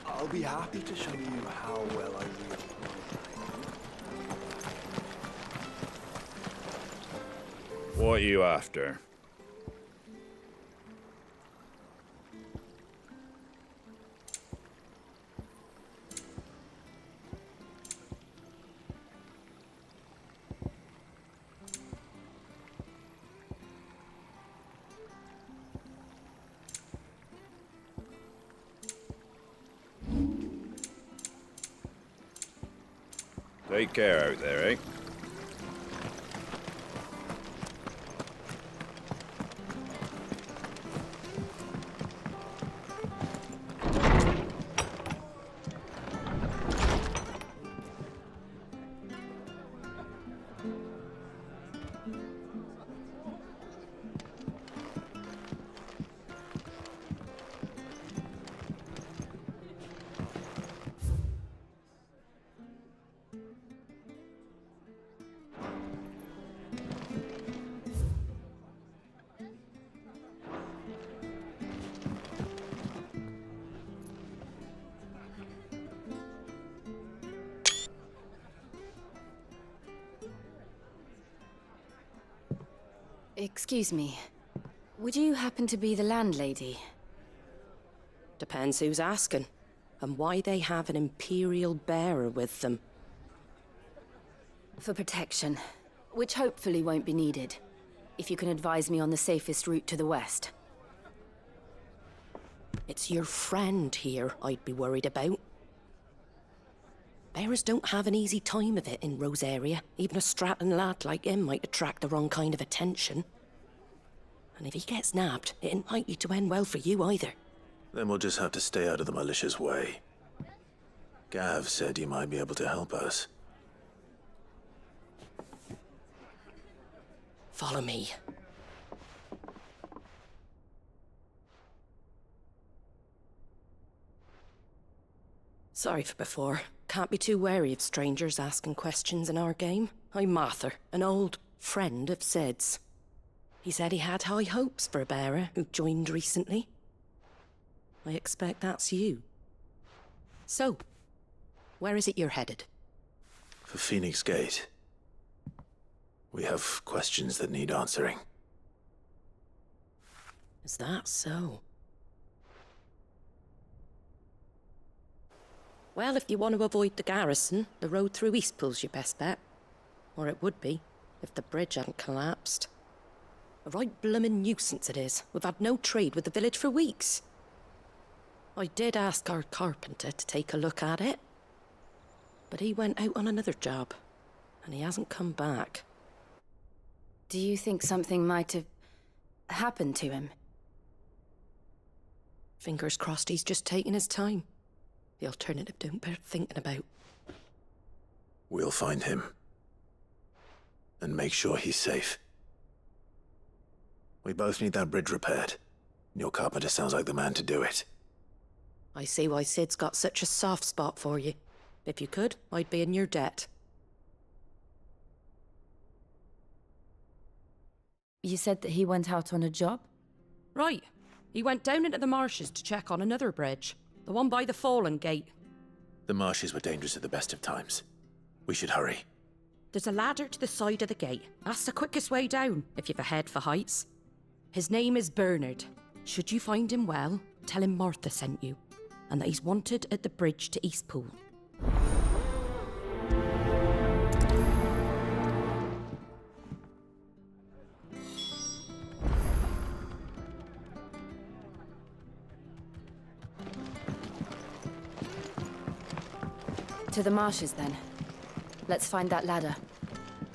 I'll be happy to show you how well I wield my What are you after? Take care out there, eh? Excuse me. Would you happen to be the landlady? Depends who's asking, and why they have an Imperial bearer with them. For protection, which hopefully won't be needed. If you can advise me on the safest route to the west. It's your friend here I'd be worried about. Bearers don't have an easy time of it in Rosaria. Even a Stratton lad like him might attract the wrong kind of attention. And if he gets nabbed, it ain't likely to end well for you either. Then we'll just have to stay out of the militia's way. Gav said you might be able to help us. Follow me. Sorry for before. Can't be too wary of strangers asking questions in our game. I'm Martha, an old friend of Sid's. He said he had high hopes for a bearer who joined recently. I expect that's you. So, where is it you're headed? For Phoenix Gate. We have questions that need answering. Is that so? Well, if you want to avoid the garrison, the road through Eastpool's your best bet. Or it would be, if the bridge hadn't collapsed. A right bloomin' nuisance it is. We've had no trade with the village for weeks. I did ask our carpenter to take a look at it. But he went out on another job, and he hasn't come back. Do you think something might have happened to him? Fingers crossed he's just taking his time. The alternative don't bear thinking about. We'll find him. And make sure he's safe. We both need that bridge repaired. Your carpenter sounds like the man to do it. I see why Sid's got such a soft spot for you. If you could, I'd be in your debt. You said that he went out on a job? Right. He went down into the marshes to check on another bridge. The one by the Fallen Gate. The marshes were dangerous at the best of times. We should hurry. There's a ladder to the side of the gate. That's the quickest way down, if you've a head for heights. His name is Bernard. Should you find him well, tell him Martha sent you, and that he's wanted at the bridge to Eastpool. To the marshes, then. Let's find that ladder.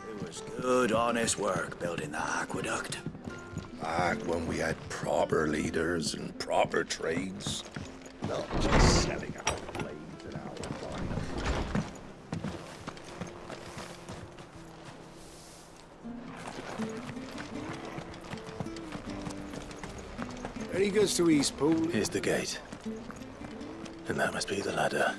It was good, honest work building the aqueduct. Back when we had proper leaders and proper trades. Not just selling our blades and our bodies. There he goes to Eastpool. Here's the gate. And that must be the ladder.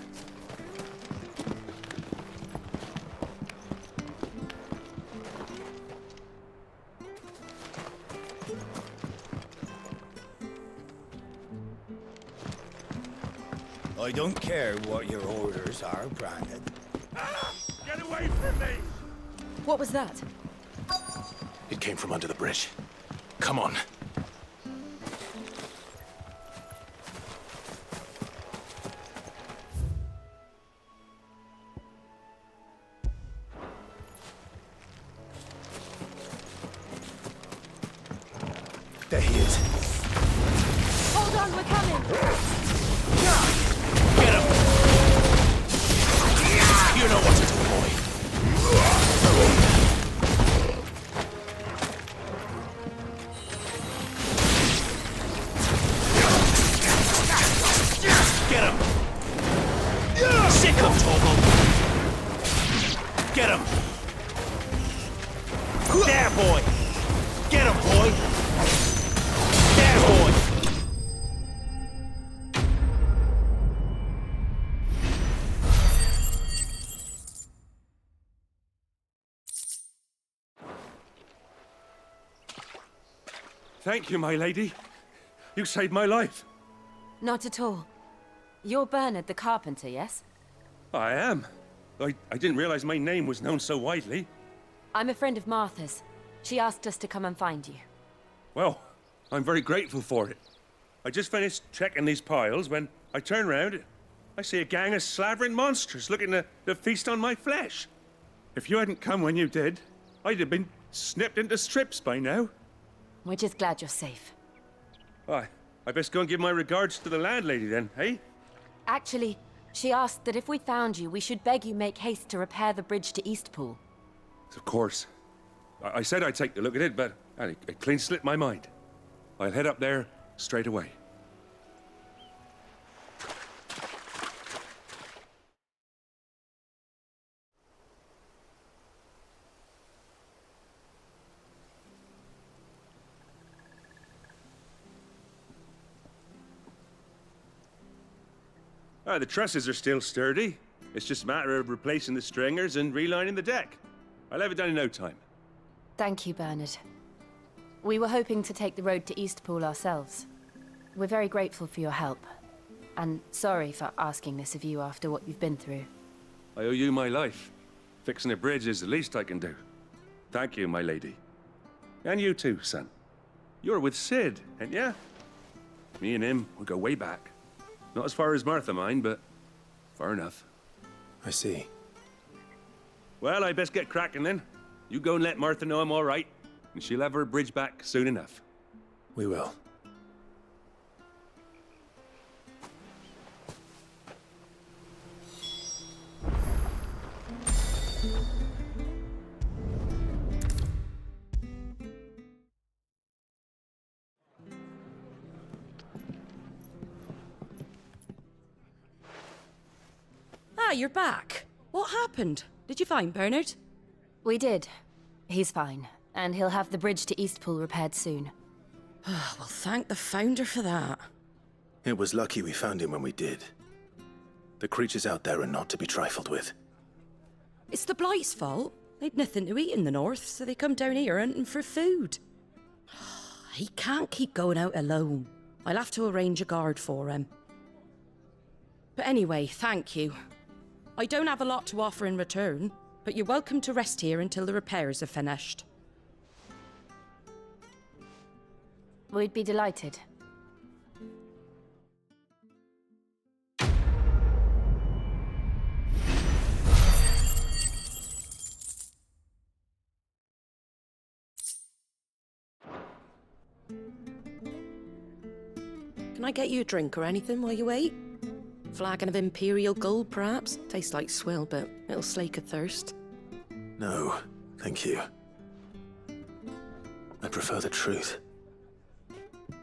I don't care what your orders are, Brandon. Get away from me! What was that? It came from under the bridge. Come on. There he is. Hold on, we're coming! Get him! You know what to do, boy. Get him! Sick him, Torgal! Get him! There, boy! Get him, boy! There, boy! Thank you, my lady. You saved my life. Not at all. You're Bernard the carpenter, yes? I am. I didn't realize my name was known so widely. I'm a friend of Martha's. She asked us to come and find you. Well, I'm very grateful for it. I just finished checking these piles when I turn round. I see a gang of slavering monsters looking to feast on my flesh. If you hadn't come when you did, I'd have been snipped into strips by now. We're just glad you're safe. I best go and give my regards to the landlady then, eh? Actually, she asked that if we found you, we should beg you make haste to repair the bridge to Eastpool. Of course. I said I'd take a look at it, but it clean slipped my mind. I'll head up there straight away. The trusses are still sturdy. It's just a matter of replacing the stringers and relining the deck. I'll have it done in no time. Thank you, Bernard. We were hoping to take the road to Eastpool ourselves. We're very grateful for your help. And sorry for asking this of you after what you've been through. I owe you my life. Fixing a bridge is the least I can do. Thank you, my lady. And you too, son. You're with Sid, ain't ya? Me and him, we go way back. Not as far as Martha, mind, but far enough. I see. Well, I best get cracking then. You go and let Martha know I'm all right, and she'll have her bridge back soon enough. We will. Ah, you're back. What happened? Did you find Bernard? We did. He's fine, and he'll have the bridge to Eastpool repaired soon. Well, thank the Founder for that. It was lucky we found him when we did. The creatures out there are not to be trifled with. It's the Blight's fault. They'd nothing to eat in the north, so they come down here hunting for food. He can't keep going out alone. I'll have to arrange a guard for him. But anyway, thank you. I don't have a lot to offer in return, but you're welcome to rest here until the repairs are finished. We'd be delighted. Can I get you a drink or anything while you wait? Flagon of Imperial Gold, perhaps? Tastes like swill, but it'll slake a thirst. No, thank you. I prefer the truth.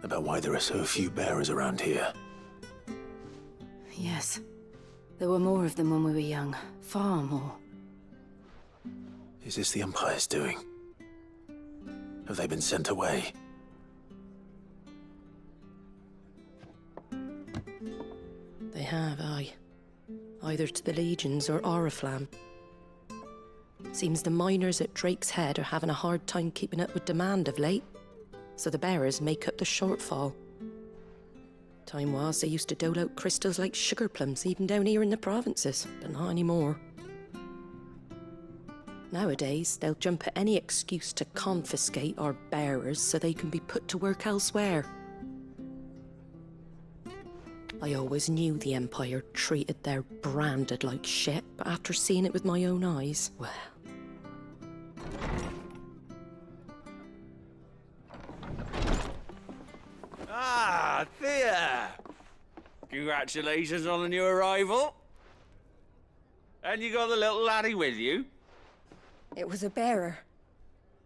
About why there are so few bearers around here. Yes. There were more of them when we were young. Far more. Is this the Empire's doing? Have they been sent away? They have, aye. Either to the Legions or Oriflamme. Seems the miners at Drake's Head are having a hard time keeping up with demand of late, so the bearers make up the shortfall. Time was they used to dole out crystals like sugar plums even down here in the provinces, but not anymore. Nowadays, they'll jump at any excuse to confiscate our bearers so they can be put to work elsewhere. I always knew the Empire treated their branded like shit, but after seeing it with my own eyes, well... Ah, Thea! Congratulations on the new arrival. And you got the little laddie with you? It was a bearer.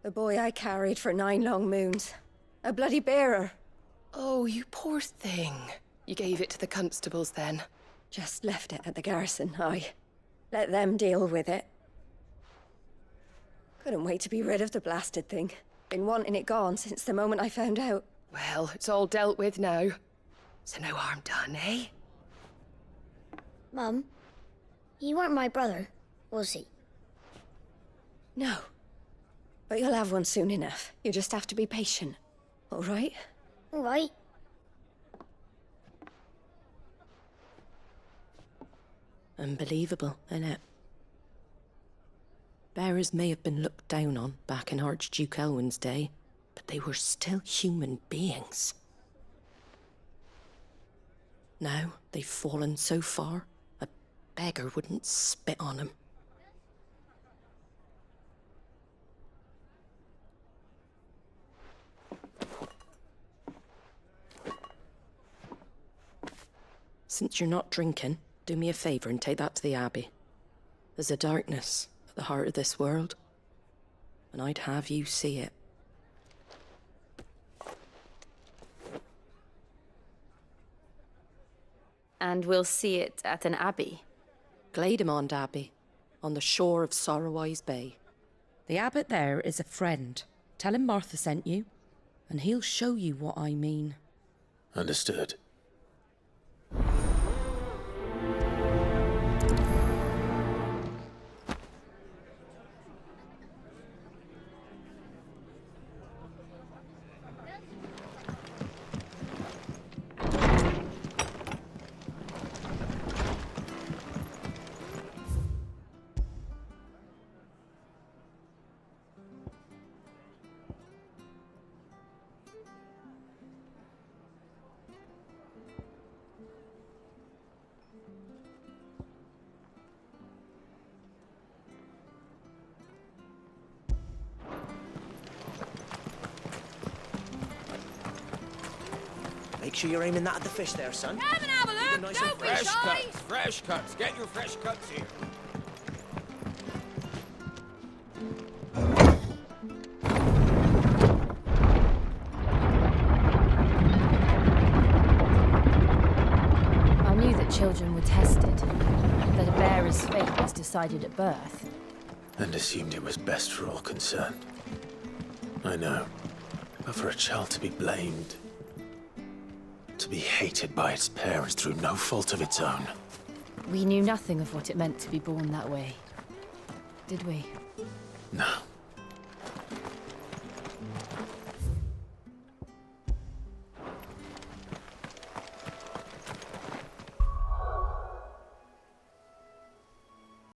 The boy I carried for 9 long moons. A bloody bearer. Oh, you poor thing. You gave it to the constables then? Just left it at the garrison, aye. Let them deal with it. Couldn't wait to be rid of the blasted thing. Been wanting it gone since the moment I found out. Well, it's all dealt with now. So no harm done, eh? Mum, you weren't my brother, was he? No. But you'll have one soon enough. You just have to be patient. All right? All right. Unbelievable, innit? Bearers may have been looked down on back in Archduke Elwin's day, but they were still human beings. Now they've fallen so far, a beggar wouldn't spit on them. Since you're not drinking, do me a favor and take that to the Abbey. There's a darkness at the heart of this world, and I'd have you see it. And we'll see it at an abbey? Glademond Abbey, on the shore of Sorrowwise Bay. The abbot there is a friend. Tell him Martha sent you, and he'll show you what I mean. Understood. sure you're aiming that at the fish there, son. Come and have a look! Nice Don't and be Fresh shy! cuts, fresh cuts. Get your fresh cuts here. I knew that children were tested, that a bearer's fate was decided at birth. And assumed it was best for all concerned. I know. But for a child to be blamed, to be hated by its parents through no fault of its own. We knew nothing of what it meant to be born that way, did we? No.